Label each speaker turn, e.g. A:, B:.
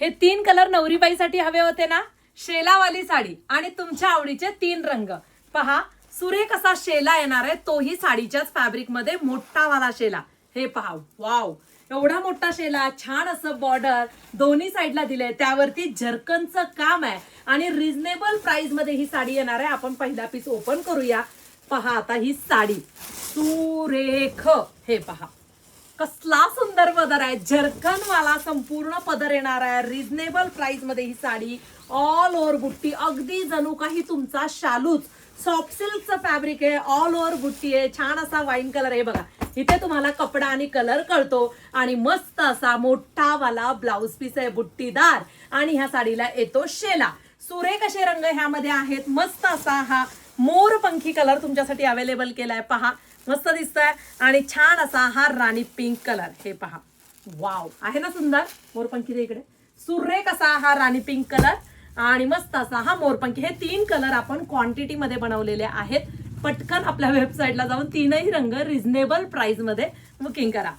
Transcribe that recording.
A: हे 3 कलर नवरीबाईसाठी हवे होते ना, शेलावाली साडी आणि तुमच्या आवडीचे 3 रंग पहा. सुरेख असा शेला येणार आहे, तोही साडीच्याच फॅब्रिक मध्ये मोठा वाला शेला. हे पहा, वाव, एवढा मोठा शेला, छान असं बॉर्डर दोन्ही साईडला दिले, त्यावरती झरकनचं काम आहे आणि रिझनेबल प्राइस मध्ये ही साडी येणार आहे. आपण पहिला पीस ओपन करूया. पहा आता ही साडी सुरेख. हे पहा कसला सुंदर पदर आहे, झरकन वाला संपूर्ण पदर येणार आहे. रिझनेबल प्राइस मध्ये ही साडी, ऑल ओव्हर बुट्टी, अगदी जणू काही तुमचा शालूच. सॉफ्ट सिल्कचं फॅब्रिक आहे, ऑल ओव्हर बुट्टी आहे, छान असा वाईन कलर आहे बघा. इथे तुम्हाला कपडा आणि कलर कळतो आणि मस्त असा मोठा वाला ब्लाउज पीस आहे बुट्टीदार आणि ह्या साडीला येतो शेला. सुरेख असे रंग ह्यामध्ये आहेत. मस्त असा हा मोरपंखी कलर तुमच्यासाठी अवेलेबल केलाय. पहा मस्त दिसतोय आणि छान असा हा राणी पिंक कलर. हे पहा, वाव, आहे ना सुंदर. मोरपंखी दे इकडे. सुरेख असा हा राणी पिंक कलर आणि मस्त असा हा मोरपंखी. हे 3 कलर आपण क्वांटिटी मध्ये बनवलेले आहेत. पटकन आपल्या वेबसाईटला जाऊन 3ही रंग रिझनेबल प्राइस मध्ये बुकिंग करा.